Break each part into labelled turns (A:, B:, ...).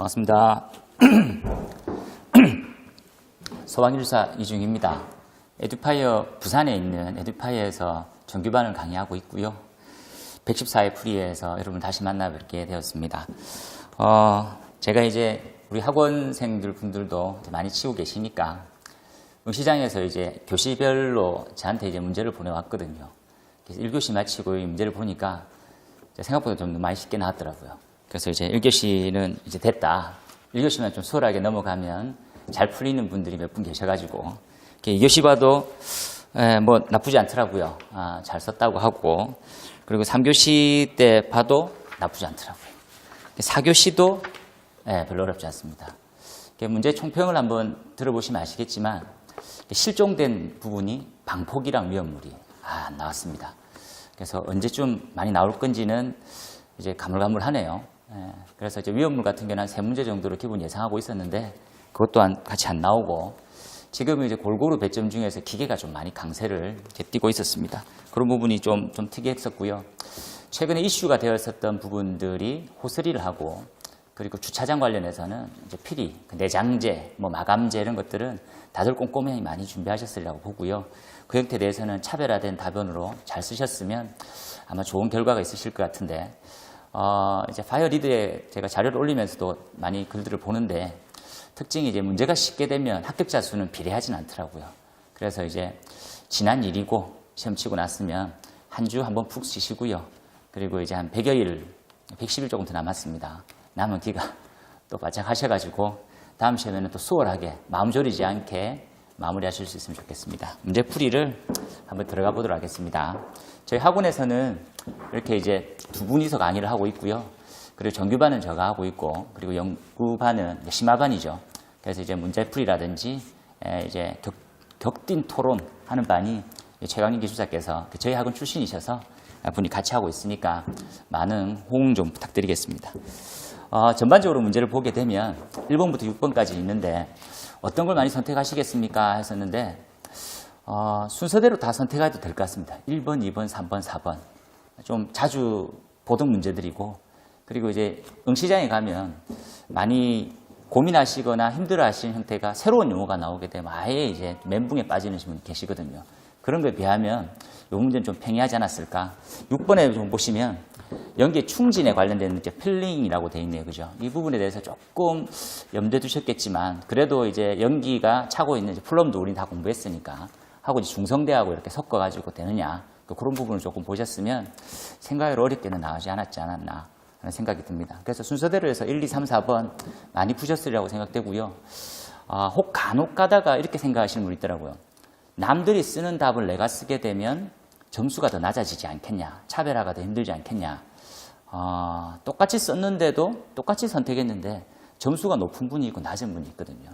A: 반갑습니다. 소방일사 이중입니다. 에듀파이어 부산에 있는 에듀파이어에서 정규반을 강의하고 있고요. 114회 프리에서 여러분 다시 만나뵙게 되었습니다. 제가 이제 우리 학원생들 분들도 많이 치고 계시니까 응시장에서 이제 교시별로 저한테 이제 문제를 보내왔거든요. 그래서 1교시 마치고 이 문제를 보니까 생각보다 좀 많이 쉽게 나왔더라고요. 그래서 이제 1교시는 이제 됐다. 1교시만 좀 수월하게 넘어가면 잘 풀리는 분들이 몇 분 계셔가지고 2교시 봐도 뭐 나쁘지 않더라고요. 잘 썼다고 하고, 그리고 3교시 때 봐도 나쁘지 않더라고요. 4교시도 별로 어렵지 않습니다. 문제 총평을 한번 들어보시면 아시겠지만 실종된 부분이 방폭이랑 위험물이 나왔습니다. 그래서 언제쯤 많이 나올 건지는 이제 가물가물하네요. 그래서 이제 위험물 같은 경우는 한 3문제 정도로 기본 예상하고 있었는데 그것 또한 같이 안 나오고, 지금은 이제 골고루 배점 중에서 기계가 좀 많이 강세를 띄고 있었습니다. 그런 부분이 좀 특이했었고요. 최근에 이슈가 되었었던 부분들이 호스리를 하고, 그리고 주차장 관련해서는 이제 피리, 내장재, 마감재 이런 것들은 다들 꼼꼼히 많이 준비하셨으리라고 보고요. 그 형태에 대해서는 차별화된 답변으로 잘 쓰셨으면 아마 좋은 결과가 있으실 것 같은데, 이제 파이어 리드에 제가 자료를 올리면서도 많이 글들을 보는데, 특징이 이제 문제가 쉽게 되면 합격자 수는 비례하진 않더라고요. 그래서 이제 지난 일이고 시험 치고 났으면 한 주 한번 푹 쉬시고요. 그리고 이제 한 100여일, 110일 조금 더 남았습니다. 남은 기간 또 바짝 하셔가지고 다음 시험에는 또 수월하게 마음 졸이지 않게 마무리하실 수 있으면 좋겠습니다. 문제 풀이를 한번 들어가 보도록 하겠습니다. 저희 학원에서는 이렇게 이제 두 분이서 강의를 하고 있고요. 그리고 정규반은 제가 하고 있고, 그리고 연구반은 심화반이죠. 그래서 이제 문제 풀이라든지 이제 격띤 토론 하는 반이 최강인 기술자께서 저희 학원 출신이셔서 분이 같이 하고 있으니까 많은 호응 좀 부탁드리겠습니다. 전반적으로 문제를 보게 되면 1번부터 6번까지 있는데 어떤 걸 많이 선택하시겠습니까? 했었는데 순서대로 다 선택해도 될 것 같습니다. 1번, 2번, 3번, 4번. 좀 자주 보던 문제들이고, 그리고 이제 응시장에 가면 많이 고민하시거나 힘들어 하시는 형태가 새로운 용어가 나오게 되면 아예 이제 멘붕에 빠지는 분이 계시거든요. 그런 거에 비하면 이 문제는 좀 평이하지 않았을까. 6번에 좀 보시면 연기의 충진에 관련된 이제 필링이라고 되어 있네요. 그죠? 이 부분에 대해서 조금 염두에 두셨겠지만, 그래도 이제 연기가 차고 있는 플럼도 우리는 다 공부했으니까 하고 이제 중성대하고 이렇게 섞어가지고 되느냐. 그런 부분을 조금 보셨으면 생각외로 어렵게는 나오지 않았지 않았나 하는 생각이 듭니다. 그래서 순서대로 해서 1, 2, 3, 4번 많이 푸셨으리라고 생각되고요. 혹 간혹 가다가 이렇게 생각하시는 분이 있더라고요. 남들이 쓰는 답을 내가 쓰게 되면 점수가 더 낮아지지 않겠냐, 차별화가 더 힘들지 않겠냐. 똑같이 썼는데도 똑같이 선택했는데 점수가 높은 분이 있고 낮은 분이 있거든요.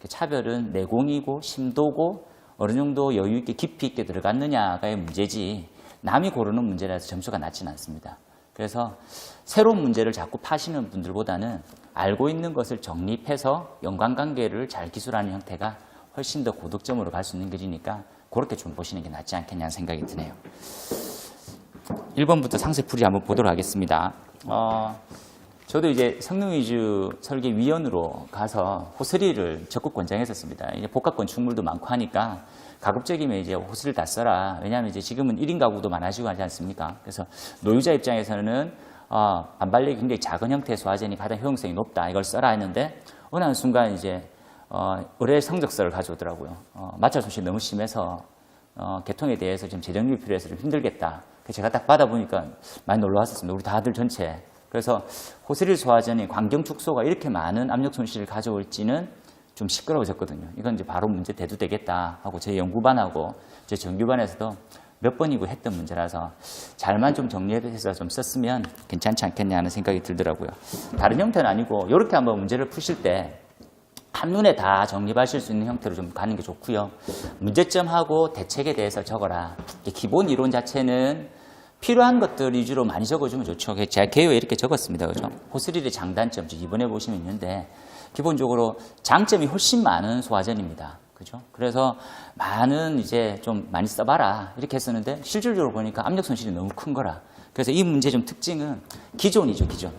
A: 차별은 내공이고 심도고 어느 정도 여유 있게 깊이 있게 들어갔느냐가의 문제지, 남이 고르는 문제라서 점수가 낮지는 않습니다. 그래서 새로운 문제를 자꾸 파시는 분들보다는 알고 있는 것을 정립해서 연관관계를 잘 기술하는 형태가 훨씬 더 고득점으로 갈 수 있는 길이니까 그렇게 좀 보시는 게 낫지 않겠냐는 생각이 드네요. 1번부터 상세풀이 한번 보도록 하겠습니다. 저도 이제 성능위주 설계위원으로 가서 호스리를 적극 권장했었습니다. 이제 복합 건축물도 많고 하니까 가급적이면 이제 호스리를 다 써라. 왜냐하면 이제 지금은 1인 가구도 많아지고 하지 않습니까? 그래서 노유자 입장에서는 반발력이 굉장히 작은 형태의 소화전이 가장 효용성이 높다. 이걸 써라 했는데 어느 한 순간 이제 의뢰 성적서를 가져오더라고요. 마찰 손실이 너무 심해서 개통에 대해서 지금 재정립이 필요해서 좀 힘들겠다. 그래서 제가 딱 받아보니까 많이 놀라웠었습니다. 우리 다들 전체. 그래서 호스릴 소화전이 광경 축소가 이렇게 많은 압력 손실을 가져올지는 좀 시끄러워졌거든요. 이건 이제 바로 문제 대두 되겠다 하고 제 연구반하고 제 정규반에서도 몇 번이고 했던 문제라서 잘만 좀 정리해서 좀 썼으면 괜찮지 않겠냐 하는 생각이 들더라고요. 다른 형태는 아니고 이렇게 한번 문제를 푸실 때 한눈에 다 정립하실 수 있는 형태로 좀 가는 게 좋고요. 문제점하고 대책에 대해서 적어라. 기본 이론 자체는 필요한 것들 위주로 많이 적어주면 좋죠. 제가 개요에 이렇게 적었습니다. 그죠? 호스릴의 장단점, 이번에 보시면 있는데, 기본적으로 장점이 훨씬 많은 소화전입니다. 그죠? 그래서 많은 이제 좀 많이 써봐라. 이렇게 했었는데, 실질적으로 보니까 압력 손실이 너무 큰 거라. 그래서 이 문제 좀 특징은 기존이죠, 기존.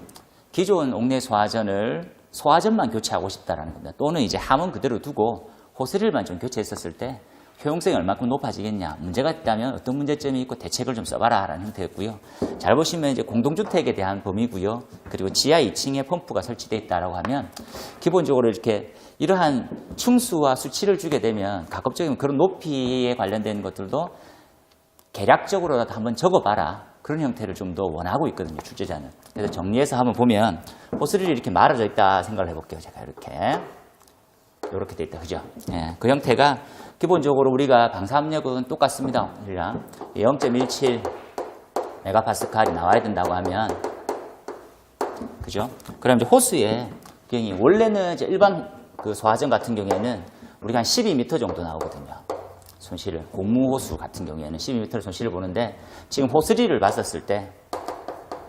A: 기존 옥내 소화전을 소화전만 교체하고 싶다라는 겁니다. 또는 이제 함은 그대로 두고 호스릴만 좀 교체했었을 때 효용성이 얼마큼 높아지겠냐. 문제가 있다면 어떤 문제점이 있고 대책을 좀 써봐라 라는 형태였고요. 잘 보시면 이제 공동주택에 대한 범위고요. 그리고 지하 2층에 펌프가 설치되어 있다라고 하면 기본적으로 이렇게 이러한 층수와 수치를 주게 되면 가급적이면 그런 높이에 관련된 것들도 계략적으로라도 한번 적어봐라. 그런 형태를 좀 더 원하고 있거든요, 출제자는. 그래서 정리해서 한번 보면 호스릴이 이렇게 말아져 있다 생각을 해볼게요. 제가 이렇게 돼 있다, 그죠? 예, 그 형태가 기본적으로 우리가 방사압력은 똑같습니다. 0.17 메가파스칼이 나와야 된다고 하면, 그죠? 그럼 이제 호수의 경이 원래는 이제 일반 그 소화전 같은 경우에는 우리가 한 12m 정도 나오거든요. 손실을. 고무호수 같은 경우에는 12m 손실을 보는데 지금 호스릴을 봤었을 때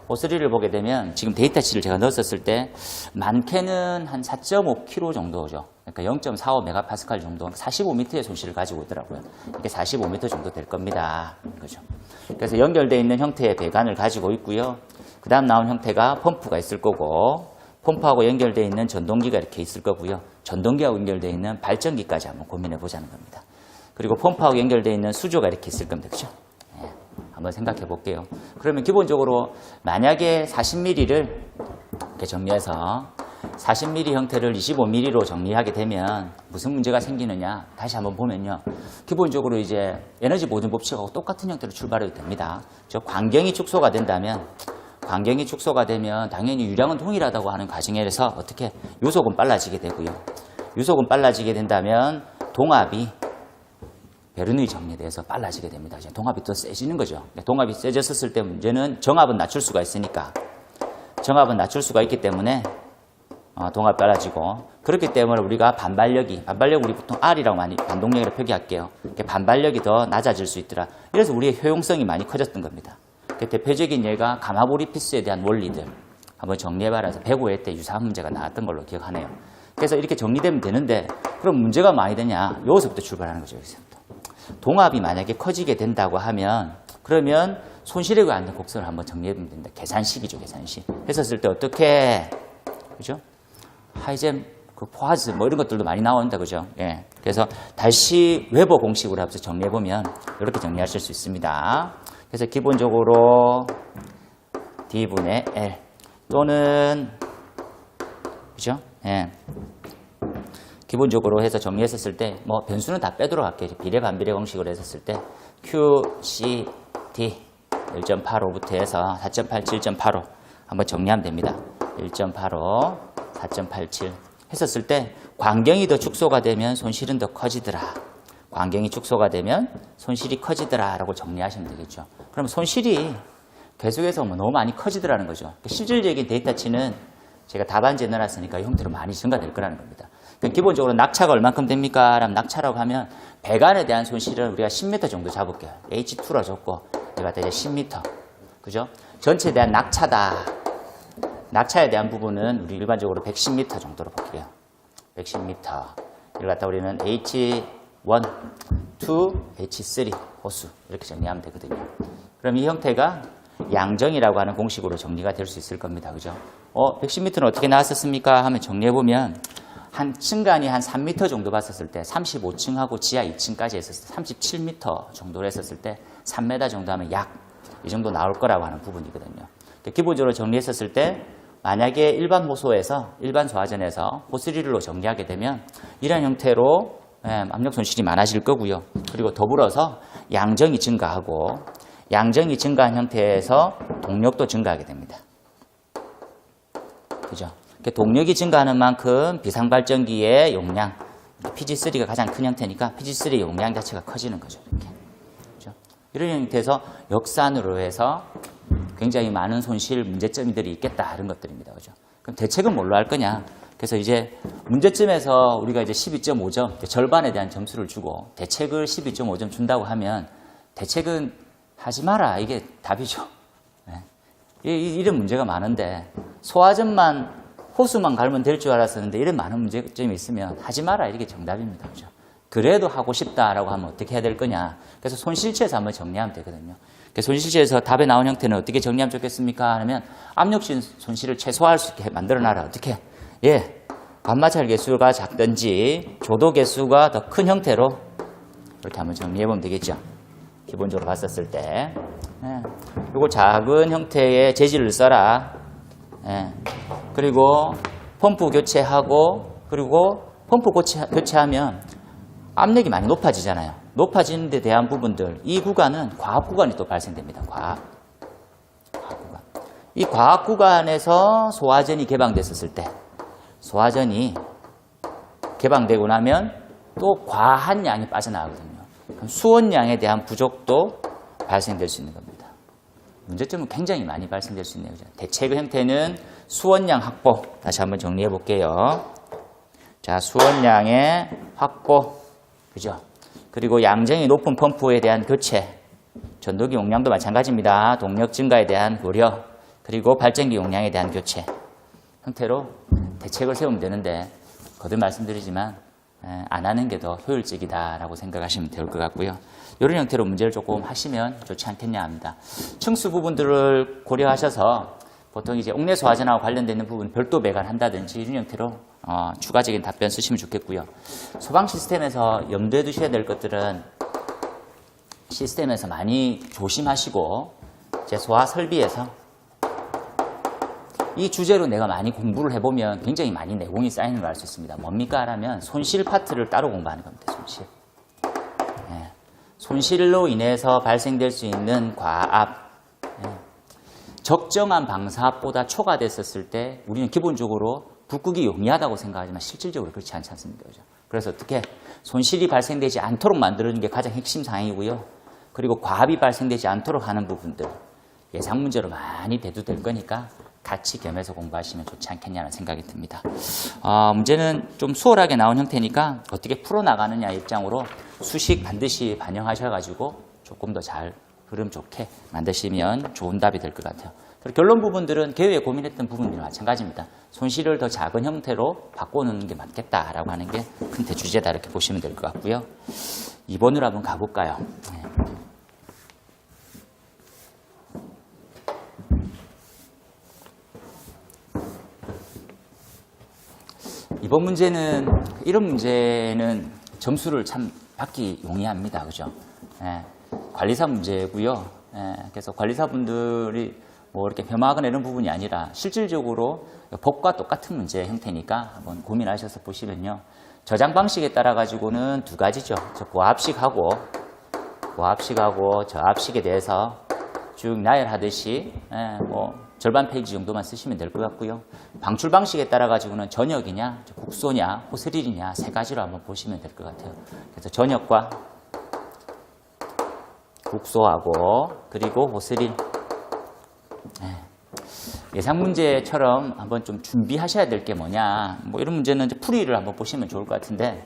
A: 호스릴을 보게 되면 지금 데이터치를 제가 넣었을 때 많게는 한 4.5kg 정도죠. 그러니까 0.45 메가파스칼 정도 45m의 손실을 가지고 있더라고요. 이게 45m 정도 될 겁니다. 그죠? 그래서 연결되어 있는 형태의 배관을 가지고 있고요. 그 다음 나온 형태가 펌프가 있을 거고 펌프하고 연결되어 있는 전동기가 이렇게 있을 거고요. 전동기하고 연결되어 있는 발전기까지 한번 고민해 보자는 겁니다. 그리고 펌프하고 연결되어 있는 수조가 이렇게 있을 겁니다. 그죠? 네, 한번 생각해 볼게요. 그러면 기본적으로 만약에 40mm를 이렇게 정리해서 40mm 형태를 25mm로 정리하게 되면 무슨 문제가 생기느냐? 다시 한번 보면요. 기본적으로 이제 에너지 보존 법칙하고 똑같은 형태로 출발해도 됩니다. 저 광경이 축소가 된다면 당연히 유량은 동일하다고 하는 가정에서 어떻게 요속은 빨라지게 되고요. 요속은 빨라지게 된다면 동압이 베르누이 정리돼서 빨라지게 됩니다. 동압이 더 세지는 거죠. 동압이 세졌을 때 문제는 정압은 낮출 수가 있으니까 정압은 낮출 수가 있기 때문에 동압이 빨라지고 그렇기 때문에 우리가 반발력이 우리 보통 R이라고 많이 반동력이라고 표기할게요. 반발력이 더 낮아질 수 있더라. 이래서 우리의 효용성이 많이 커졌던 겁니다. 대표적인 예가 가마보리피스에 대한 원리들 한번 정리해봐라 해서 105회 때 유사한 문제가 나왔던 걸로 기억하네요. 그래서 이렇게 정리되면 되는데 그럼 문제가 많이 되냐? 여기서부터 출발하는 거죠. 여기서부터. 동압이 만약에 커지게 된다고 하면 그러면 손실에 관한 곡선을 한번 정리해보면 됩니다. 계산식이죠. 계산식. 했었을 때 어떻게 그죠? 하이젠, 포화즈 뭐 이런 것들도 많이 나온다. 그죠? 예. 그래서 다시 웨버 공식으로 해서 정리해보면 이렇게 정리하실 수 있습니다. 그래서 기본적으로 D분의 L 또는 그죠? 예. 기본적으로 해서 정리했었을 때 뭐 변수는 다 빼도록 할게요. 비례 반비례 공식으로 했었을 때 Q, C, D 1.85부터 해서 4.87, 1.85 한번 정리하면 됩니다. 1.85, 4.87 했었을 때 광경이 더 축소가 되면 손실은 더 커지더라. 광경이 축소가 되면 손실이 커지더라 라고 정리하시면 되겠죠. 그럼 손실이 계속해서 너무 많이 커지더라는 거죠. 실질적인 데이터치는 제가 답안지에 넣어놨으니까 이 형태로 많이 증가될 거라는 겁니다. 기본적으로 낙차가 얼만큼 됩니까? 라면 낙차라고 하면 배관에 대한 손실은 우리가 10m 정도 잡을게요. H2로 줬고 내가 이제 10m. 그죠? 전체에 대한 낙차다. 낙차에 대한 부분은 우리 일반적으로 110m 정도로 볼게요. 110m. 이걸 갖다 우리는 H1, 2, H3 호수 이렇게 정리하면 되거든요. 그럼 이 형태가 양정이라고 하는 공식으로 정리가 될 수 있을 겁니다. 그죠? 110m는 어떻게 나왔었습니까? 하면 정리해보면 한 층간이 한 3m 정도 봤었을 때 35층하고 지하 2층까지 했었을 때 37m 정도로 했었을 때 3m 정도 하면 약 이 정도 나올 거라고 하는 부분이거든요. 기본적으로 정리했었을 때 만약에 일반 호소에서 일반 소화전에서 호스릴로 정리하게 되면 이런 형태로 압력 손실이 많아질 거고요. 그리고 더불어서 양정이 증가하고 양정이 증가한 형태에서 동력도 증가하게 됩니다. 그죠? 동력이 증가하는 만큼 비상발전기의 용량, PG3가 가장 큰 형태니까 PG3의 용량 자체가 커지는 거죠. 이렇게. 그죠? 이런 형태에서 역산으로 해서 굉장히 많은 손실, 문제점들이 있겠다. 이런 것들입니다. 그죠? 그럼 대책은 뭘로 할 거냐? 그래서 이제 문제점에서 우리가 이제 12.5점, 절반에 대한 점수를 주고 대책을 12.5점 준다고 하면 대책은 하지 마라. 이게 답이죠. 네. 이런 문제가 많은데 소화전만 호수만 갈면 될 줄 알았었는데 이런 많은 문제점이 있으면 하지 마라. 이게 정답입니다. 그죠? 그래도 하고 싶다라고 하면 어떻게 해야 될 거냐. 그래서 손실치에서 한번 정리하면 되거든요. 손실치에서 답에 나온 형태는 어떻게 정리하면 좋겠습니까? 하면 압력 손실을 최소화할 수 있게 만들어놔라. 어떻게? 예, 관마찰 개수가 작든지 조도 개수가 더 큰 형태로 이렇게 한번 정리해 보면 되겠죠. 기본적으로 봤었을 때. 예, 그리고 작은 형태의 재질을 써라. 예, 그리고 펌프 교체하고, 그리고 펌프 교체하면 압력이 많이 높아지잖아요. 높아지는 데 대한 부분들, 이 구간은 과압 구간이 또 발생됩니다. 과압 구간. 이 과압 구간에서 소화전이 개방됐었을 때, 소화전이 개방되고 나면 또 과한 양이 빠져나가거든요. 그럼 수원량에 대한 부족도 발생될 수 있는 겁니다. 문제점은 굉장히 많이 발생될 수 있네요. 대책의 형태는 수원량 확보. 다시 한번 정리해 볼게요. 자, 수원량의 확보. 그죠? 그리고 양정이 높은 펌프에 대한 교체. 전도기 용량도 마찬가지입니다. 동력 증가에 대한 고려. 그리고 발전기 용량에 대한 교체. 형태로 대책을 세우면 되는데, 거듭 말씀드리지만 안 하는 게 더 효율적이다라고 생각하시면 될 것 같고요. 이런 형태로 문제를 조금 하시면 좋지 않겠냐 합니다. 층수 부분들을 고려하셔서 보통 이제 옥내 소화전하고 관련된 부분 별도 배관한다든지 이런 형태로 추가적인 답변 쓰시면 좋겠고요. 소방 시스템에서 염두에 두셔야 될 것들은 시스템에서 많이 조심하시고, 제 소화 설비에서 이 주제로 내가 많이 공부를 해보면 굉장히 많이 내공이 쌓이는 걸 알 수 있습니다. 뭡니까? 하면 손실 파트를 따로 공부하는 겁니다. 손실. 예. 손실로 인해서 발생될 수 있는 과압. 예. 적정한 방사압보다 초과됐었을 때 우리는 기본적으로 불 끄기 용이하다고 생각하지만 실질적으로 그렇지 않지 않습니까? 그죠? 그래서 어떻게 손실이 발생되지 않도록 만드는 게 가장 핵심 사항이고요. 그리고 과압이 발생되지 않도록 하는 부분들 예상 문제로 많이 대두될 거니까 같이 겸해서 공부하시면 좋지 않겠냐는 생각이 듭니다. 문제는 좀 수월하게 나온 형태니까 어떻게 풀어나가느냐 입장으로 수식 반드시 반영하셔가지고 조금 더 잘 흐름 좋게 만드시면 좋은 답이 될 것 같아요. 결론 부분들은 개요에 고민했던 부분들이 마찬가지입니다. 손실을 더 작은 형태로 바꿔놓는 게 맞겠다라고 하는 게 큰 대주제다 이렇게 보시면 될 것 같고요. 2번으로 한번 가볼까요? 네. 이번 문제는, 이런 문제는 점수를 참 받기 용이합니다. 그죠? 예, 관리사 문제고요. 예, 그래서 관리사분들이 뭐 이렇게 폄하하거나 이런 부분이 아니라 실질적으로 법과 똑같은 문제 형태니까 한번 고민하셔서 보시면요. 저장 방식에 따라 가지고는 두 가지죠. 고압식하고 저압식에 대해서 쭉 나열하듯이 뭐 절반 페이지 정도만 쓰시면 될 것 같고요. 방출 방식에 따라 가지고는 전역이냐, 국소냐, 호스릴이냐 세 가지로 한번 보시면 될 것 같아요. 그래서 전역과 국소하고 그리고 호스릴. 예상 문제처럼 한번 좀 준비하셔야 될 게 뭐냐. 뭐 이런 문제는 이제 풀이를 한번 보시면 좋을 것 같은데,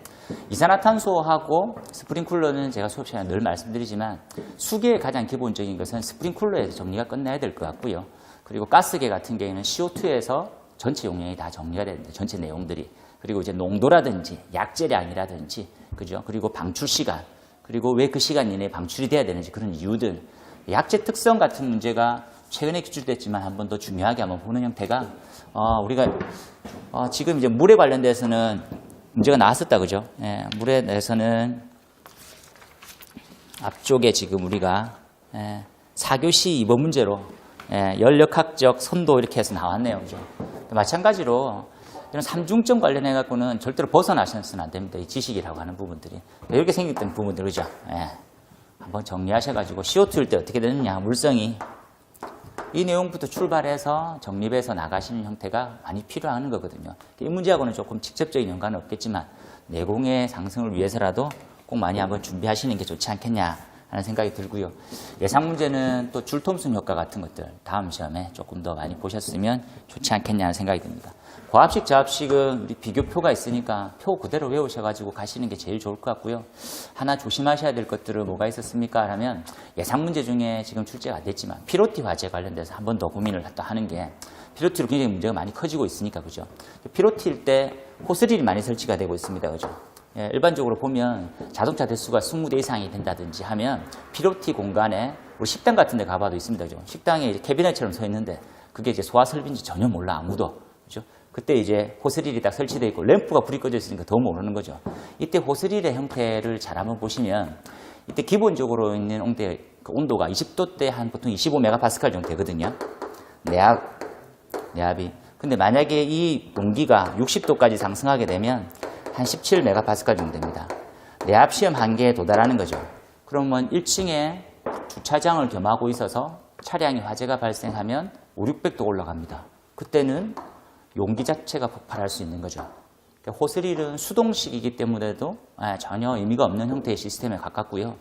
A: 이산화탄소하고 스프링쿨러는 제가 수업 시간에 늘 말씀드리지만 수계의 가장 기본적인 것은 스프링쿨러에서 정리가 끝나야 될 것 같고요. 그리고 가스계 같은 경우에는 CO2에서 전체 용량이 다 정리가 되는데, 전체 내용들이. 그리고 이제 농도라든지 약재량이라든지, 그죠? 그리고 방출 시간, 그리고 왜 그 시간 이내에 방출이 돼야 되는지 그런 이유들, 약재 특성 같은 문제가 최근에 기출됐지만 한 번 더 중요하게 한번 보는 형태가, 우리가 지금 이제 물에 관련돼서는 문제가 나왔었다, 그죠? 예, 물에 대해서는 앞쪽에 지금 우리가 4교시 2번 문제로 연력학적 선도 이렇게 해서 나왔네요, 그죠? 마찬가지로 이런 삼중점 관련해 갖고는 절대로 벗어나셔서는 안 됩니다. 이 지식이라고 하는 부분들이 이렇게 생겼던 부분들, 그죠? 한번 정리하셔가지고 CO2일 때 어떻게 되느냐, 물성이. 이 내용부터 출발해서 정립해서 나가시는 형태가 많이 필요한 거거든요. 이 문제하고는 조금 직접적인 연관은 없겠지만 내공의 상승을 위해서라도 꼭 많이 한번 준비하시는 게 좋지 않겠냐 하는 생각이 들고요. 예상 문제는 또 줄톰슨 효과 같은 것들 다음 시험에 조금 더 많이 보셨으면 좋지 않겠냐 하는 생각이 듭니다. 고압식, 저압식은 우리 비교표가 있으니까 표 그대로 외우셔가지고 가시는 게 제일 좋을 것 같고요. 하나 조심하셔야 될 것들은 뭐가 있었습니까? 하면 예상 문제 중에 지금 출제가 안 됐지만 피로티 화재 관련돼서 한 번 더 고민을 또 하는 게, 피로티로 굉장히 문제가 많이 커지고 있으니까, 그죠? 피로티일 때 호스릴이 많이 설치가 되고 있습니다, 그죠? 일반적으로 보면 자동차 대수가 20대 이상이 된다든지 하면 피로티 공간에 우리 식당 같은 데 가봐도 있습니다, 그죠? 식당에 이제 캐비넷처럼 서 있는데 그게 이제 소화 설비인지 전혀 몰라, 아무도. 그죠? 그때 이제 호스릴이 딱 설치되어 있고 램프가 불이 꺼져 있으니까 더 모르는 거죠. 이때 호스릴의 형태를 잘 한번 보시면 이때 기본적으로 있는 온도가 20도대 한 보통 25메가파스칼 정도 되거든요. 내압이. 근데 만약에 이 용기가 60도까지 상승하게 되면 한 17메가파스칼 정도 됩니다. 내압 시험 한계에 도달하는 거죠. 그러면 1층에 주차장을 겸하고 있어서 차량이 화재가 발생하면 500~600도 올라갑니다. 그때는 용기 자체가 폭발할 수 있는 거죠. 그러니까 호스릴은 수동식이기 때문에도 전혀 의미가 없는 형태의 시스템에 가깝고요.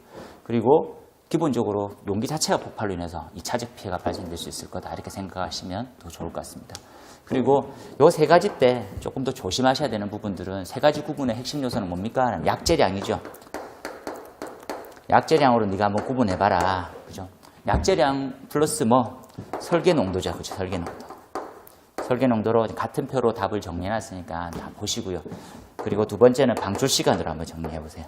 A: 그리고 기본적으로 용기 자체가 폭발로 인해서 2차적 피해가 발생될 수 있을 거다 이렇게 생각하시면 더 좋을 것 같습니다. 그리고 요 세 가지 때 조금 더 조심하셔야 되는 부분들은 세 가지 구분의 핵심 요소는 뭡니까? 약재량이죠. 약재량으로 네가 한번 구분해봐라. 그죠? 약재량 플러스 설계 농도죠. 그죠? 설계 농도. 설계 농도로 같은 표로 답을 정리해놨으니까 다 보시고요. 그리고 두 번째는 방출 시간으로 한번 정리해보세요.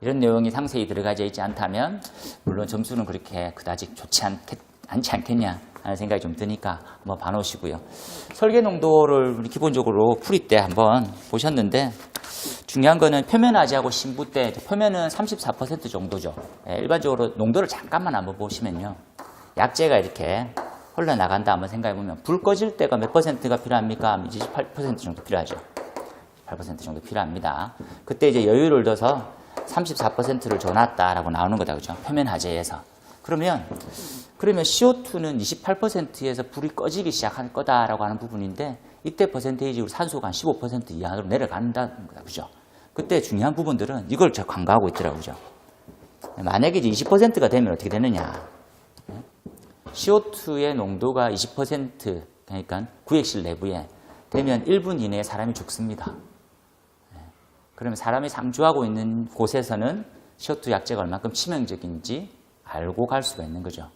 A: 이런 내용이 상세히 들어가져 있지 않다면 물론 점수는 그렇게 그다지 좋지 않지 않겠냐 하는 생각이 좀 드니까 한번 봐놓으시고요. 설계 농도를 우리 기본적으로 풀이 때 한번 보셨는데 중요한 거는 표면 화재하고 신부 때 표면은 34% 정도죠. 일반적으로 농도를 잠깐만 한번 보시면요. 약재가 이렇게 흘러나간다 한번 생각해보면 불 꺼질 때가 몇 퍼센트가 필요합니까? 28% 정도 필요하죠. 8% 정도 필요합니다. 그때 이제 여유를 둬서 34%를 줘놨다라고 나오는 거다. 그죠? 표면 화재에서. 그러면 CO2는 28%에서 불이 꺼지기 시작할 거다라고 하는 부분인데 이때 퍼센테이지로 산소가 한 15% 이하로 내려간다는 거다. 그죠? 그때 중요한 부분들은 이걸 제가 간과하고 있더라고요. 그죠? 만약에 이제 20%가 되면 어떻게 되느냐. CO2의 농도가 20% 그러니까 구획실 내부에 되면 1분 이내에 사람이 죽습니다. 그러면 사람이 상주하고 있는 곳에서는 CO2 약재가 얼마큼 치명적인지 알고 갈 수가 있는 거죠.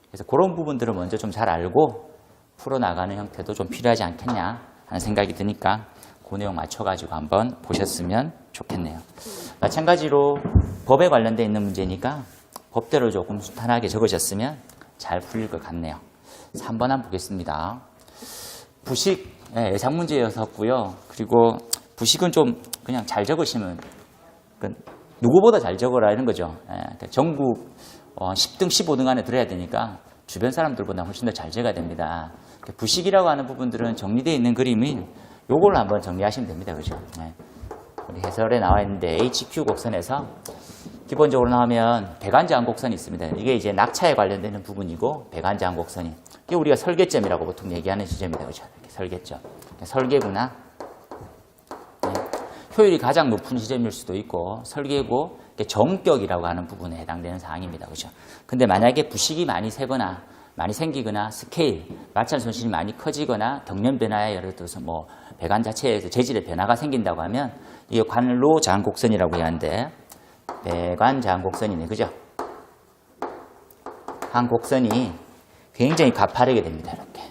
A: 그래서 그런 부분들을 먼저 좀 잘 알고 풀어나가는 형태도 좀 필요하지 않겠냐 하는 생각이 드니까 그 내용 맞춰가지고 한번 보셨으면 좋겠네요. 마찬가지로 법에 관련되어 있는 문제니까 법대로 조금 순탄하게 적으셨으면 잘 풀릴 것 같네요. 3번 한번 보겠습니다. 부식 예상 문제였었고요. 그리고 부식은 좀 그냥 잘 적으시면 누구보다 잘 적어라 이런 거죠. 전국 10등, 15등 안에 들어야 되니까 주변 사람들보다 훨씬 더 잘 적어야 됩니다. 부식이라고 하는 부분들은 정리되어 있는 그림이 요걸 한번 정리하시면 됩니다. 그죠? 우리 해설에 나와 있는데 HQ 곡선에서 기본적으로 나오면 배관저항 곡선이 있습니다. 이게 이제 낙차에 관련되는 부분이고 배관저항 곡선이 이게 우리가 설계점이라고 보통 얘기하는 지점이다. 그죠? 이렇게 설계점. 설계구나. 효율이 가장 높은 지점일 수도 있고 설계고 정격이라고 하는 부분에 해당되는 사항입니다. 그죠? 근데 만약에 부식이 많이 새거나 많이 생기거나 스케일, 마찰 손실이 많이 커지거나 덕면 변화에 예를 들어서 배관 자체에서 재질의 변화가 생긴다고 하면 이게 관로 저항 곡선이라고 해야 하는데 배관 저항 곡선이네. 그죠? 한 곡선이 굉장히 가파르게 됩니다. 이렇게.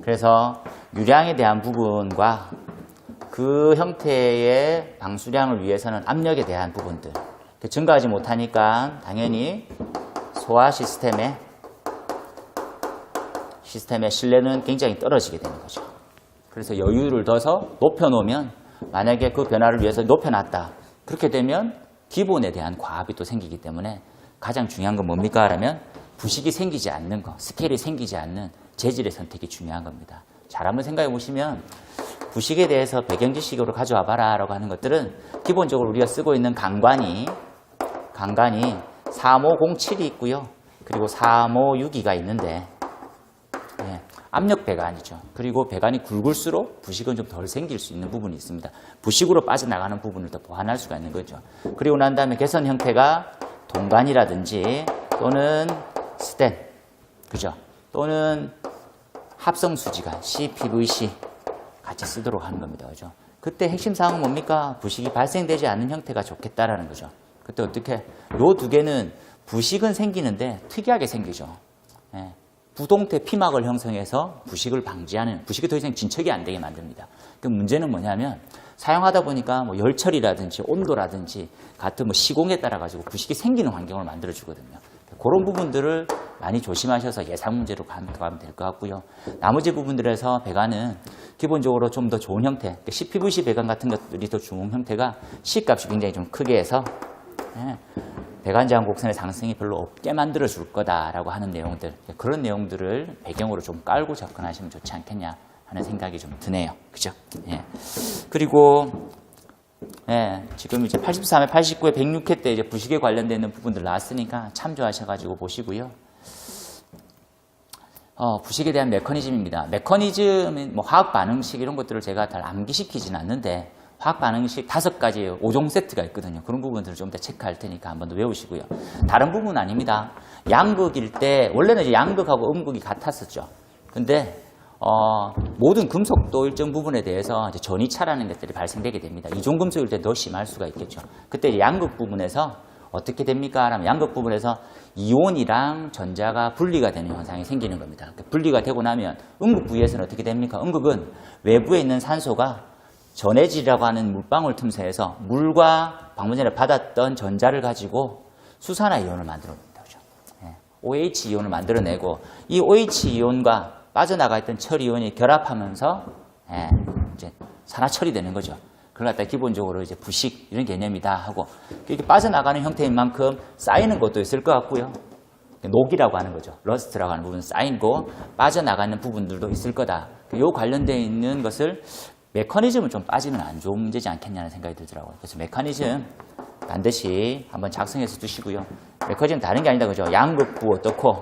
A: 그래서 유량에 대한 부분과 그 형태의 방수량을 위해서는 압력에 대한 부분들 증가하지 못하니까 당연히 소화 시스템의 신뢰는 굉장히 떨어지게 되는 거죠. 그래서 여유를 둬서 높여놓으면 만약에 그 변화를 위해서 높여놨다. 그렇게 되면 기본에 대한 과압이 또 생기기 때문에 가장 중요한 건 뭡니까? 라면 부식이 생기지 않는 거, 스케일이 생기지 않는 재질의 선택이 중요한 겁니다. 잘 한번 생각해 보시면 부식에 대해서 배경 지식으로 가져와 봐라 라고 하는 것들은 기본적으로 우리가 쓰고 있는 강관이 3507이 있고요. 그리고 3562가 있는데 압력 배관이죠. 그리고 배관이 굵을수록 부식은 좀 덜 생길 수 있는 부분이 있습니다. 부식으로 빠져나가는 부분을 더 보완할 수가 있는 거죠. 그리고 난 다음에 개선 형태가 동관이라든지 또는 스텐, 그죠? 또는 합성 수지관, CPVC 같이 쓰도록 하는 겁니다. 그죠? 그때 핵심 사항은 뭡니까? 부식이 발생되지 않는 형태가 좋겠다라는 거죠. 그때 어떻게? 요 두 개는 부식은 생기는데 특이하게 생기죠. 부동태 피막을 형성해서 부식을 방지하는, 부식이 더 이상 진척이 안 되게 만듭니다. 그 문제는 뭐냐면 사용하다 보니까 열처리라든지 온도라든지 같은 시공에 따라 가지고 부식이 생기는 환경을 만들어 주거든요. 그런 부분들을 많이 조심하셔서 예상 문제로 가면 될 것 같고요. 나머지 부분들에서 배관은 기본적으로 좀 더 좋은 형태, CPVC 배관 같은 것들이 더 좋은 형태가 C값이 굉장히 좀 크게 해서 배관 저항 곡선의 상승이 별로 없게 만들어 줄 거다라고 하는 내용들, 그런 내용들을 배경으로 좀 깔고 접근하시면 좋지 않겠냐 하는 생각이 좀 드네요. 그죠? 예. 그리고 지금 이제 83회, 89회, 106회 때 이제 부식에 관련되어 있는 부분들 나왔으니까 참조하셔가지고 보시고요. 부식에 대한 메커니즘입니다. 메커니즘은 뭐 화학 반응식 이런 것들을 제가 잘 암기시키지는 않는데 화학 반응식 5가지 5종 세트가 있거든요. 그런 부분들을 좀 더 체크할 테니까 한번 더 외우시고요. 다른 부분은 아닙니다. 양극일 때 원래는 이제 양극하고 음극이 같았었죠. 근데 모든 금속도 일정 부분에 대해서 이제 전이차라는 것들이 발생되게 됩니다. 이종 금속일 때 더 심할 수가 있겠죠. 그때 양극 부분에서 어떻게 됩니까? 라면 양극 부분에서 이온이랑 전자가 분리가 되는 현상이 생기는 겁니다. 분리가 되고 나면 음극 부위에서는 어떻게 됩니까? 음극은 외부에 있는 산소가 전해질이라고 하는 물방울 틈새에서 물과 방금 전에 받았던 전자를 가지고 수산화 이온을 만들어냅니다. 그렇죠? OH 이온을 만들어내고 이 OH 이온과 빠져나가 있던 철 이온이 결합하면서 이제 산화 처리되는 거죠. 그걸 갖다 기본적으로 이제 부식 이런 개념이다 하고 이렇게 빠져나가는 형태인 만큼 쌓이는 것도 있을 것 같고요. 녹이라고 하는 거죠. 러스트라고 하는 부분은 쌓이고 빠져나가는 부분들도 있을 거다. 요 관련되어 있는 것을 메커니즘은 좀 빠지면 안 좋은 문제지 않겠냐는 생각이 들더라고요. 그래서 메커니즘 반드시 한번 작성해서 두시고요. 메커니즘 다른 게 아니다 그죠? 양극부 어떻고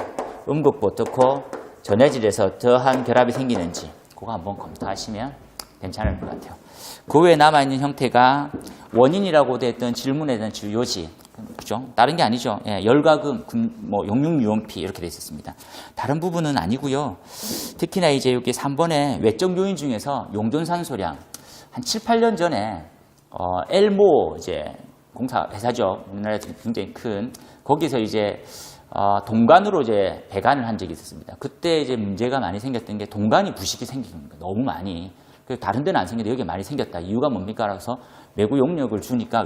A: 음극부 어떻고 전해질에서 어떠한 결합이 생기는지 그거 한번 검토하시면 괜찮을 것 같아요. 그 외에 남아있는 형태가 원인이라고 되어 있던 질문에 대한 주요지, 그죠? 다른 게 아니죠. 열과금, 용융유온피 이렇게 되어 있었습니다. 다른 부분은 아니고요. 특히나 이제 여기 3번에 외적 요인 중에서 용존산소량 한 7, 8년 전에 엘모 이제 공사 회사죠. 우리나라에서 굉장히 큰 거기서 이제 동간으로 이제 배관을 한 적이 있었습니다. 그때 이제 문제가 많이 생겼던 게 동간이 부식이 생기는 겁니다. 너무 많이. 다른 데는 안 생겼는데 여기 많이 생겼다. 이유가 뭡니까? 라서 외부 용력을 주니까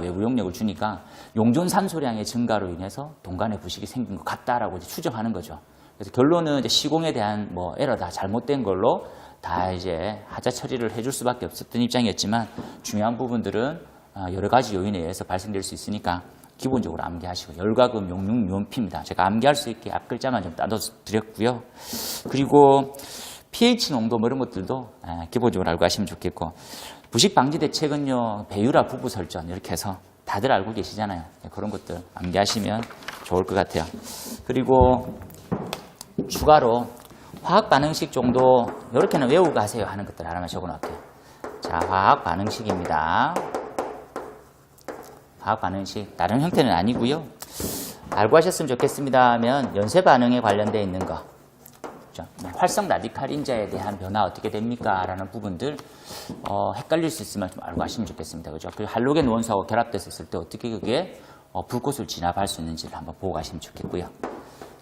A: 용존 산소량의 증가로 인해서 동간에 부식이 생긴 것 같다라고 이제 추정하는 거죠. 그래서 결론은 이제 시공에 대한 에러다, 잘못된 걸로 다 이제 하자 처리를 해줄 수밖에 없었던 입장이었지만 중요한 부분들은 여러 가지 요인에 의해서 발생될 수 있으니까 기본적으로 암기하시고 열과금, 용융, 유온피입니다. 제가 암기할 수 있게 앞 글자만 좀 따둬드렸고요. 그리고 pH 농도 이런 것들도 기본적으로 알고 하시면 좋겠고 부식 방지 대책은요 배유라 부부 설전 이렇게 해서 다들 알고 계시잖아요. 그런 것들 암기하시면 좋을 것 같아요. 그리고 추가로 화학 반응식 정도 이렇게는 외우고 가세요 하는 것들 하나만 적어놓을게요. 자, 화학 반응식입니다. 화학 반응식 다른 형태는 아니고요. 알고 하셨으면 좋겠습니다 하면 연쇄 반응에 관련되어 있는 거, 활성 라디칼 인자에 대한 변화 어떻게 됩니까? 라는 부분들 헷갈릴 수 있으면 좀 알고 하시면 좋겠습니다. 그죠? 그리고 할로겐 원소하고 결합됐었을 때 어떻게 그게 불꽃을 진압할 수 있는지를 한번 보고 가시면 좋겠고요.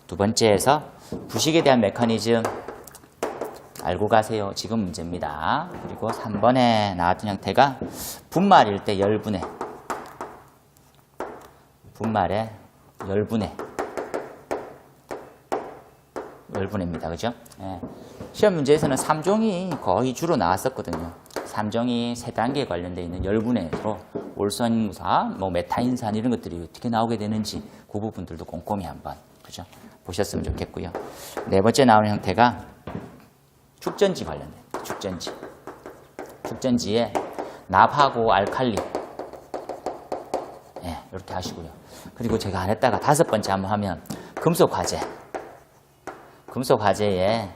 A: 두 번째에서 부식에 대한 메커니즘 알고 가세요. 지금 문제입니다. 그리고 3번에 나왔던 형태가 분말일 때 열분해. 분말의 열분해입니다. 그죠? 시험 문제에서는 3종이 거의 주로 나왔었거든요. 3종이 3단계에 관련되어 있는 열분해로 올선무사, 메타인산 이런 것들이 어떻게 나오게 되는지 그 부분들도 꼼꼼히 한번 그죠? 보셨으면 좋겠고요. 네 번째 나오는 형태가 축전지 관련된 축전지에 납하고 알칼리 이렇게 하시고요. 그리고 제가 안 했다가 5번째 한번 하면 금속 화재에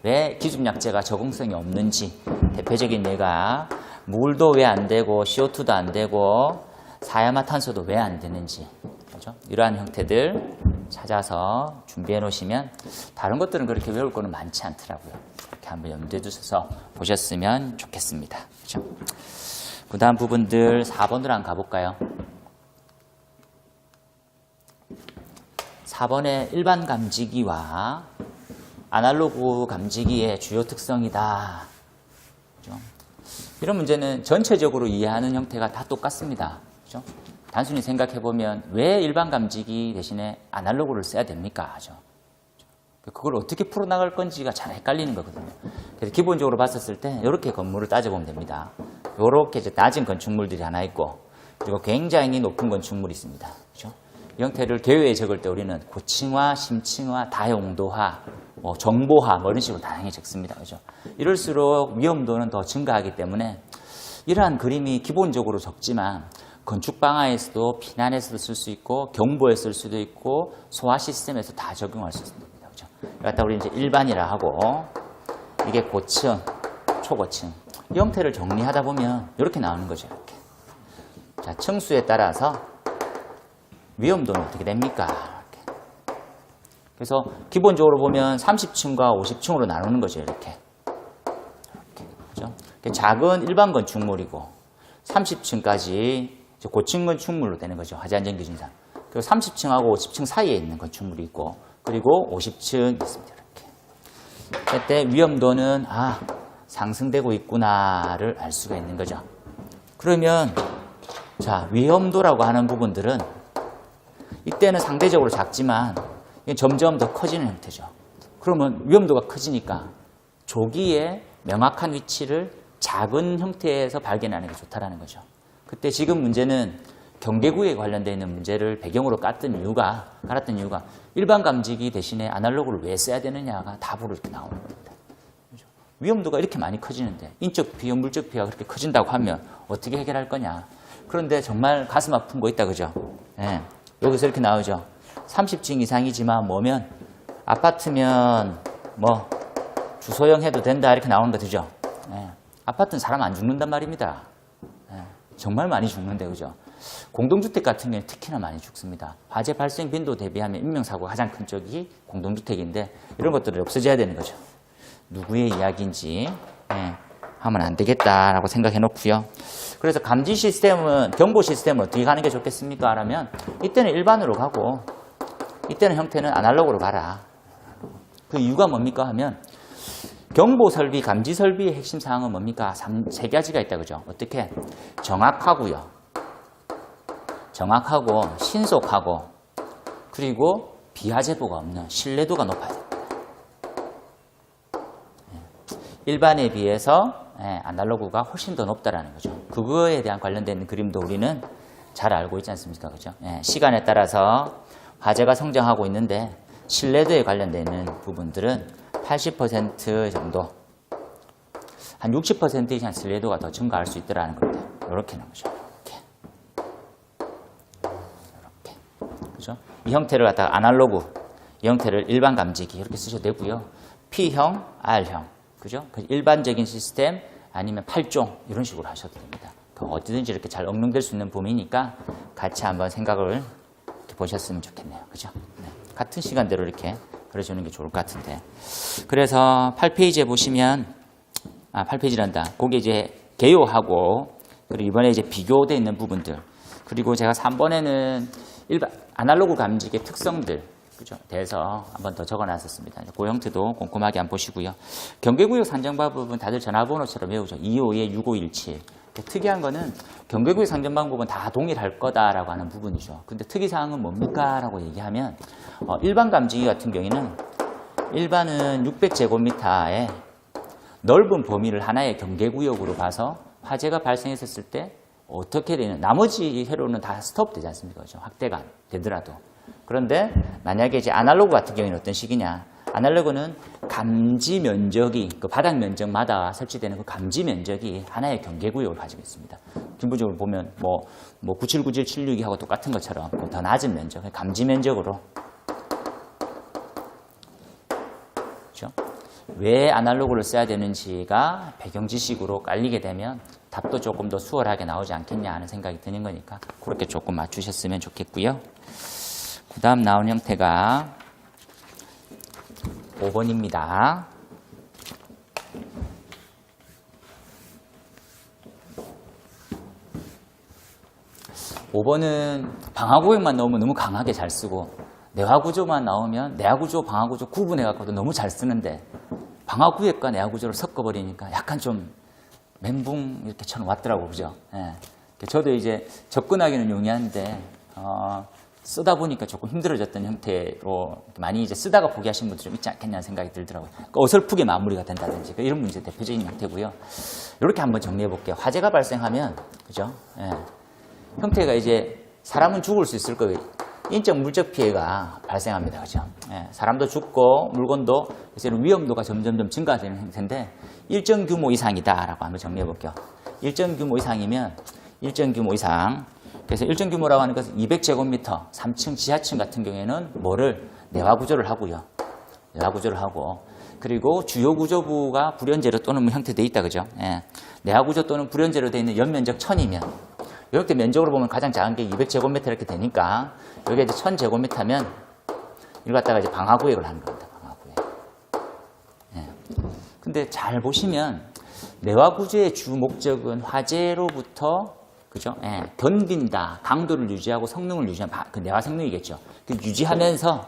A: 왜 기준약재가 적응성이 없는지 대표적인 예가 물도 왜 안 되고 CO2도 안 되고 사야마탄소도 왜 안 되는지 그렇죠? 이러한 형태들 찾아서 준비해 놓으시면 다른 것들은 그렇게 외울 거는 많지 않더라고요. 이렇게 한번 염두에 두셔서 보셨으면 좋겠습니다. 그렇죠? 그 다음 부분들 4번으로 한번 가볼까요? 4번의 일반 감지기와 아날로그 감지기의 주요 특성이다. 그렇죠? 이런 문제는 전체적으로 이해하는 형태가 다 똑같습니다. 그렇죠? 단순히 생각해보면 왜 일반 감지기 대신에 아날로그를 써야 됩니까? 하죠. 그걸 어떻게 풀어나갈 건지가 잘 헷갈리는 거거든요. 그래서 기본적으로 봤었을 때 이렇게 건물을 따져보면 됩니다. 이렇게 이제 낮은 건축물들이 하나 있고 그리고 굉장히 높은 건축물이 있습니다. 그렇죠? 이 형태를 계획에 적을 때 우리는 고층화, 심층화, 다용도화, 정보화 이런 식으로 다양하게 적습니다. 그렇죠? 이럴수록 위험도는 더 증가하기 때문에 이러한 그림이 기본적으로 적지만 건축 방화에서도 피난에서도 쓸 수 있고 경보에 쓸 수도 있고 소화 시스템에서 다 적용할 수 있습니다. 그렇죠? 갖다 우리 이제 일반이라 하고 이게 고층, 초고층 이 형태를 정리하다 보면 이렇게 나오는 거죠. 이렇게. 자, 층수에 따라서 위험도는 어떻게 됩니까? 이렇게. 그래서 기본적으로 보면 30층과 50층으로 나누는 거죠. 이렇게. 그렇죠? 작은 일반 건축물이고 30층까지 고층 건축물로 되는 거죠. 화재안전 기준상. 그리고 30층하고 50층 사이에 있는 건축물이 있고 그리고 50층 있습니다. 이렇게. 그때 위험도는 상승되고 있구나를 알 수가 있는 거죠. 그러면 자, 위험도라고 하는 부분들은 이때는 상대적으로 작지만 점점 더 커지는 형태죠. 그러면 위험도가 커지니까 조기에 명확한 위치를 작은 형태에서 발견하는 게 좋다라는 거죠. 그때 지금 문제는 경계구역에 관련되어 있는 문제를 배경으로 깔았던 이유가 일반 감지기 대신에 아날로그를 왜 써야 되느냐가 답으로 이렇게 나오는 겁니다. 그렇죠? 위험도가 이렇게 많이 커지는데 인적 피해, 물적 피해가 그렇게 커진다고 하면 어떻게 해결할 거냐. 그런데 정말 가슴 아픈 거 있다, 그죠? 네. 여기서 이렇게 나오죠. 30층 이상이지만 뭐면 아파트면 뭐 주소형 해도 된다 이렇게 나오는 거 되죠? 네. 아파트는 사람 안 죽는단 말입니다. 네. 정말 많이 죽는데, 그죠? 공동주택 같은 경우는 특히나 많이 죽습니다. 화재 발생 빈도 대비하면 인명사고가 가장 큰 쪽이 공동주택인데 이런 것들이 없어져야 되는 거죠. 누구의 이야기인지 하면 안 되겠다라고 생각해 놓고요. 그래서 감지 시스템은, 경보 시스템은 어떻게 가는 게 좋겠습니까? 라면 이때는 일반으로 가고 이때는 형태는 아날로그로 가라. 그 이유가 뭡니까? 하면 경보 설비, 감지 설비의 핵심 사항은 뭡니까? 세 가지가 있다, 그죠? 어떻게? 정확하고요. 정확하고 신속하고 그리고 비화재보가 없는 신뢰도가 높아야 됩니다. 일반에 비해서 아날로그가 훨씬 더 높다라는 거죠. 그거에 대한 관련된 그림도 우리는 잘 알고 있지 않습니까? 그죠? 시간에 따라서 화재가 성장하고 있는데 신뢰도에 관련되는 부분들은 80% 정도, 한 60% 이상 신뢰도가 더 증가할 수 있다는 겁니다. 이렇게 나오죠. 이렇게. 그죠? 이 형태를 갖다가 아날로그, 이 형태를 일반 감지기 이렇게 쓰셔도 되고요. P형, R형. 그죠? 일반적인 시스템 아니면 8종 이런 식으로 하셔도 됩니다. 어디든지 이렇게 잘 응용될 수 있는 부분이니까 같이 한번 생각을 이렇게 보셨으면 좋겠네요. 그죠? 네. 같은 시간대로 이렇게 그려주는 게 좋을 것 같은데. 그래서 8페이지에 보시면, 8페이지란다. 거기에 이제 개요하고, 그리고 이번에 이제 비교되어 있는 부분들. 그리고 제가 3번에는 일반, 아날로그 감지기의 특성들. 그죠? 대해서 한번 더 적어 놨었습니다. 그 형태도 꼼꼼하게 한번 보시고요. 경계구역 산정방법은 다들 전화번호처럼 외우죠. 252에 6517. 특이한 거는 경계구역 산정 방법은 다 동일할 거다라고 하는 부분이죠. 근데 특이사항은 뭡니까? 라고 얘기하면 일반 감지기 같은 경우에는 일반은 600제곱미터의 넓은 범위를 하나의 경계구역으로 봐서 화재가 발생했을 때 어떻게 되는, 나머지 회로는 다 스톱되지 않습니까? 그렇죠? 확대가 되더라도. 그런데 만약에 이제 아날로그 같은 경우에는 어떤 식이냐? 아날로그는 감지 면적이, 그 바닥 면적마다 설치되는 그 감지 면적이 하나의 경계구역을 가지고 있습니다. 기본적으로 보면 뭐 979776하고 똑같은 것처럼 더 낮은 면적, 감지 면적으로. 그렇죠? 왜 아날로그를 써야 되는지가 배경 지식으로 깔리게 되면 답도 조금 더 수월하게 나오지 않겠냐 하는 생각이 드는 거니까 그렇게 조금 맞추셨으면 좋겠고요. 그 다음 나온 형태가 5번입니다. 5번은 방화구역만 나오면 너무 강하게 잘 쓰고 내화구조만 나오면 내화구조, 방화구조 구분해갖고도 너무 잘 쓰는데 방화구역과 내화구조를 섞어버리니까 약간 좀 멘붕 이렇게처럼 왔더라고, 그죠? 예. 저도 이제 접근하기는 용이한데 쓰다 보니까 조금 힘들어졌던 형태로 많이 이제 쓰다가 포기하신 분들 좀 있지 않겠냐는 생각이 들더라고요. 그러니까 어설프게 마무리가 된다든지 이런 문제 대표적인 형태고요. 이렇게 한번 정리해 볼게요. 화재가 발생하면 그죠? 예. 형태가 이제 사람은 죽을 수 있을 거예요. 인적 물적 피해가 발생합니다. 그죠? 예. 사람도 죽고 물건도 이제 위험도가 점점 증가되는 형태인데 일정 규모 이상이다라고 한번 정리해 볼게요. 일정 규모 이상이면 일정 규모 이상. 그래서 일정 규모라고 하는 것은 200제곱미터, 3층, 지하층 같은 경우에는 뭐를 내화 구조를 하고요. 내화 구조를 하고 그리고 주요 구조부가 불연제로 또는 뭐 형태되어 있다. 그죠? 예. 내화 구조 또는 불연제로 되어 있는 연면적 1000이면 이렇게 면적으로 보면 가장 작은 게 200제곱미터 이렇게 되니까 여기에 이제 1000제곱미터면 이걸 갖다가 이제 방화구역을 하는 겁니다. 방화구역. 예. 근데 잘 보시면 내화 구조의 주 목적은 화재로부터 그죠? 예, 견딘다, 강도를 유지하고 성능을 유지하는 그 내화 성능이겠죠. 유지하면서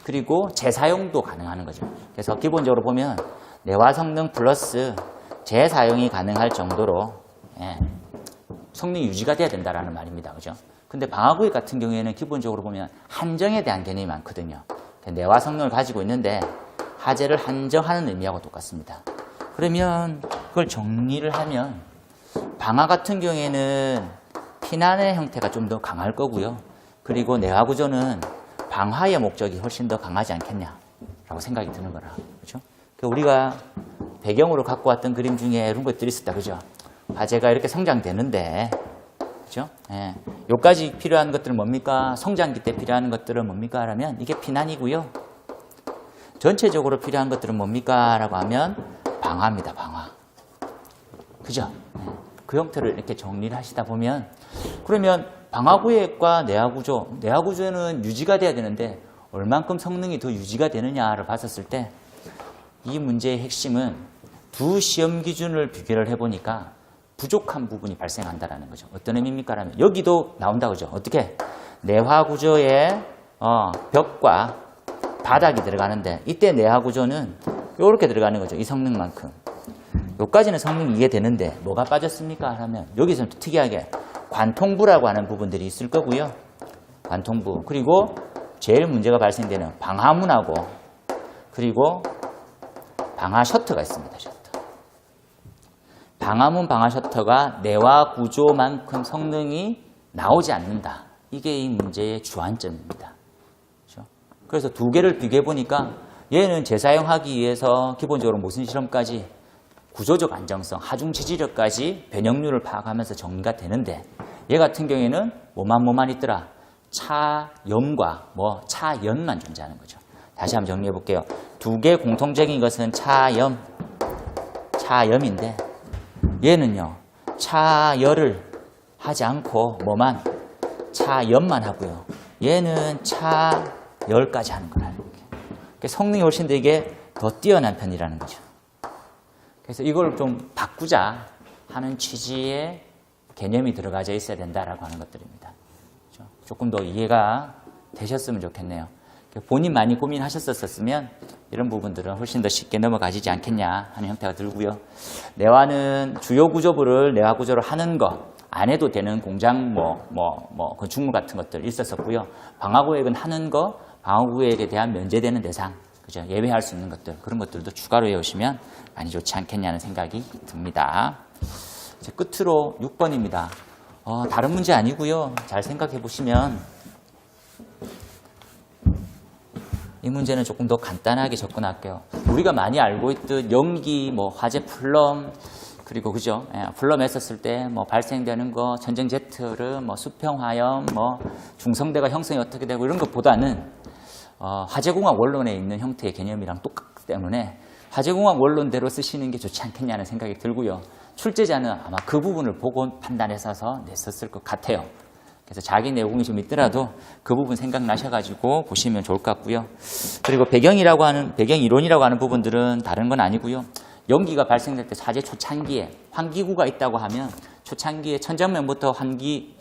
A: 그리고 재사용도 가능한 거죠. 그래서 기본적으로 보면 내화 성능 플러스 재사용이 가능할 정도로 예, 성능이 유지가 돼야 된다라는 말입니다. 그죠? 근데 방화구역 같은 경우에는 기본적으로 보면 한정에 대한 개념이 많거든요. 내화 성능을 가지고 있는데 화재를 한정하는 의미하고 똑같습니다. 그러면 그걸 정리를 하면 방화 같은 경우에는 피난의 형태가 좀 더 강할 거고요. 그리고 내화 구조는 방화의 목적이 훨씬 더 강하지 않겠냐라고 생각이 드는 거라. 그렇죠? 우리가 배경으로 갖고 왔던 그림 중에 이런 것들이 있었다. 그죠? 화재가 이렇게 성장되는데 그죠? 예. 요까지 필요한 것들은 뭡니까? 성장기 때 필요한 것들은 뭡니까? 라면 이게 피난이고요. 전체적으로 필요한 것들은 뭡니까? 라고 하면 방화입니다. 방화. 그죠? 그 형태를 이렇게 정리를 하시다 보면 그러면 방화구역과 내화구조는 유지가 돼야 되는데 얼만큼 성능이 더 유지가 되느냐를 봤었을 때 이 문제의 핵심은 두 시험 기준을 비교를 해보니까 부족한 부분이 발생한다는 거죠. 어떤 의미입니까? 라면 여기도 나온다 그죠? 어떻게? 내화구조의 벽과 바닥이 들어가는데 이때 내화구조는 이렇게 들어가는 거죠. 이 성능만큼. 여기까지는 성능이 이해되는데 뭐가 빠졌습니까? 하면 여기서는 특이하게 관통부라고 하는 부분들이 있을 거고요. 관통부. 그리고 제일 문제가 발생되는 방화문하고 그리고 방화 셔터가 있습니다. 셔터. 방화문, 방화 셔터가 내화 구조만큼 성능이 나오지 않는다. 이게 이 문제의 주안점입니다. 그렇죠? 그래서 두 개를 비교해 보니까 얘는 재사용하기 위해서 기본적으로 무슨 실험까지 구조적 안정성, 하중 지지력까지 변형률을 파악하면서 정리가 되는데 얘 같은 경우에는 뭐만 있더라? 차염과 차연만 존재하는 거죠. 다시 한번 정리해 볼게요. 두 개 공통적인 것은 차염인데 얘는요. 차열을 하지 않고 차염만 하고요. 얘는 차열까지 하는 거라. 성능이 훨씬 더 이게 더 뛰어난 편이라는 거죠. 그래서 이걸 좀 바꾸자 하는 취지의 개념이 들어가져 있어야 된다라고 하는 것들입니다. 그렇죠? 조금 더 이해가 되셨으면 좋겠네요. 본인 많이 고민하셨었으면 이런 부분들은 훨씬 더 쉽게 넘어가지지 않겠냐 하는 형태가 들고요. 내화는 주요 구조부를 내화 구조로 하는 거 안 해도 되는 공장 건축물 같은 것들 있었었고요. 방화구역은 하는 거, 방화구역에 대한 면제되는 대상, 그죠? 예외할 수 있는 것들, 그런 것들도 추가로 외우시면 많이 좋지 않겠냐는 생각이 듭니다. 이제 끝으로 6번입니다. 다른 문제 아니고요. 잘 생각해 보시면 이 문제는 조금 더 간단하게 접근할게요. 우리가 많이 알고 있듯 연기, 화재 플럼, 그리고 그죠? 플럼 했었을 때 발생되는 거, 전쟁 제트르, 수평 화염, 중성대가 형성이 어떻게 되고 이런 것보다는 화재공학 원론에 있는 형태의 개념이랑 똑같기 때문에 화재공학 원론대로 쓰시는 게 좋지 않겠냐는 생각이 들고요. 출제자는 아마 그 부분을 보고 판단해서 냈었을 것 같아요. 그래서 자기 내용이 좀 있더라도 그 부분 생각나셔가지고 보시면 좋을 것 같고요. 그리고 배경 이론이라고 하는 부분들은 다른 건 아니고요. 연기가 발생될 때 화재 초창기에 환기구가 있다고 하면 초창기에 천정면부터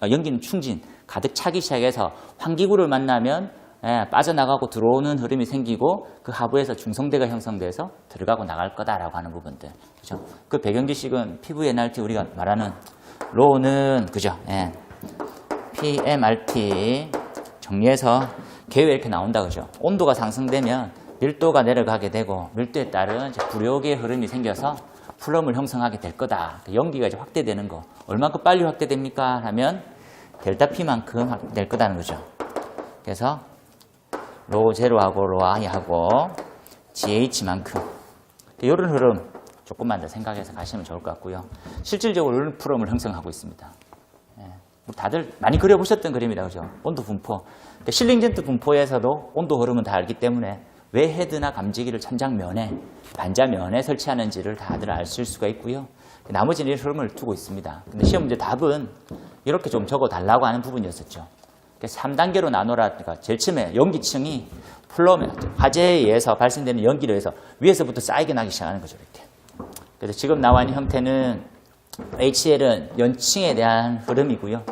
A: 연기는 충진, 가득 차기 시작해서 환기구를 만나면 빠져나가고 들어오는 흐름이 생기고 그 하부에서 중성대가 형성돼서 들어가고 나갈 거다라고 하는 부분들. 그죠? 그 배경 지식은 PVNRT 우리가 말하는 로우는 그죠? PMRT 정리해서 계획에 이렇게 나온다 그죠? 온도가 상승되면 밀도가 내려가게 되고 밀도에 따른 불욕의 흐름이 생겨서 플럼을 형성하게 될 거다. 연기가 이제 확대되는 거. 얼마큼 빨리 확대됩니까? 하면 델타 P만큼 확대될 거다는 거죠. 그래서 로우 제로하고 로우 하이하고 GH만큼 이런 흐름 조금만 더 생각해서 가시면 좋을 것 같고요. 실질적으로 이런 플럼을 형성하고 있습니다. 다들 많이 그려보셨던 그림이다 그죠? 온도 분포. 실링젠트 분포에서도 온도 흐름은 다 알기 때문에 왜 헤드나 감지기를 천장면에 반자면에 설치하는지를 다들 아실 수가 있고요. 나머지는 이 흐름을 두고 있습니다. 근데 시험 문제 답은 이렇게 좀 적어달라고 하는 부분이었었죠. 3단계로 나눠라. 그러니까 제일 처음에 연기층이 플럼에 화재에 의해서 발생되는 연기로 해서 위에서부터 쌓이게 나기 시작하는 거죠. 이렇게. 그래서 지금 나와 있는 형태는 HL은 연층에 대한 흐름이고요.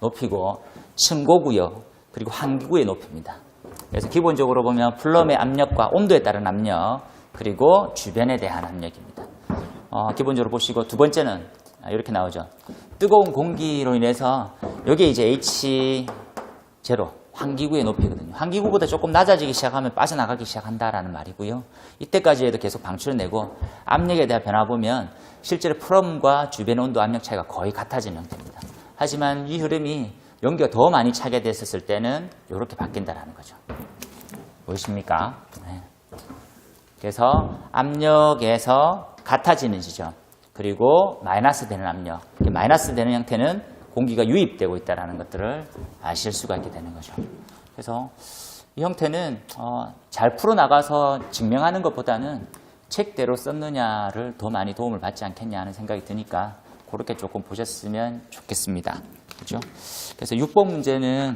A: 높이고 층고고요. 그리고 환기구의 높이입니다. 그래서 기본적으로 보면 플럼의 압력과 온도에 따른 압력 그리고 주변에 대한 압력입니다. 기본적으로 보시고 두 번째는 이렇게 나오죠. 뜨거운 공기로 인해서 여기 이제 H0 환기구의 높이거든요. 환기구보다 조금 낮아지기 시작하면 빠져나가기 시작한다라는 말이고요. 이때까지 해도 계속 방출을 내고 압력에 대한 변화 보면 실제로 플럼과 주변 온도 압력 차이가 거의 같아지는 형태입니다. 하지만 이 흐름이 연기가 더 많이 차게 됐었을 때는 이렇게 바뀐다라는 거죠. 보이십니까? 네. 그래서 압력에서 같아지는 지점 그리고 마이너스 되는 압력 마이너스 되는 형태는 공기가 유입되고 있다는 것들을 아실 수가 있게 되는 거죠. 그래서 이 형태는 잘 풀어나가서 증명하는 것보다는 책대로 썼느냐를 더 많이 도움을 받지 않겠냐 하는 생각이 드니까 그렇게 조금 보셨으면 좋겠습니다. 그렇죠? 그래서 6번 문제는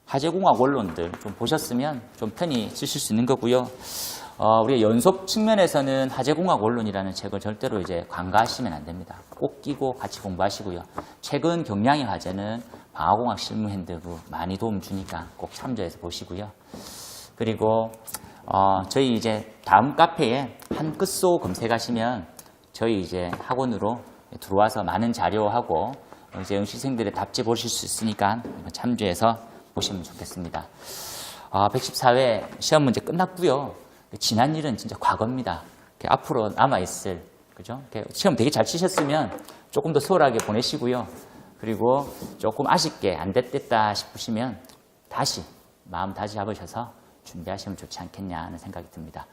A: 화재공학 원론들 좀 보셨으면 좀 편히 쓰실 수 있는 거고요. 우리가 연속 측면에서는 화재공학 원론이라는 책을 절대로 이제 간과하시면 안 됩니다. 꼭 끼고 같이 공부하시고요. 최근 경량의 화재는 방화공학 실무 핸드북 많이 도움 주니까 꼭 참조해서 보시고요. 그리고 저희 이제 다음 카페에 한끝소 검색하시면 저희 이제 학원으로 들어와서 많은 자료하고 이제 응시생들의 답지 보실 수 있으니까 참조해서 보시면 좋겠습니다. 114회 시험 문제 끝났고요. 지난 일은 진짜 과거입니다. 앞으로 남아있을, 그죠? 시험 되게 잘 치셨으면 조금 더 수월하게 보내시고요. 그리고 조금 아쉽게 안 됐다 싶으시면 다시 마음 다시 잡으셔서 준비하시면 좋지 않겠냐 하는 생각이 듭니다.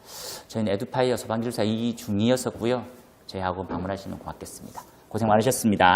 A: 저희는 에듀파이어 소방기술사 이중이었었고요. 저희 학원 방문하시면 고맙겠습니다. 고생 많으셨습니다.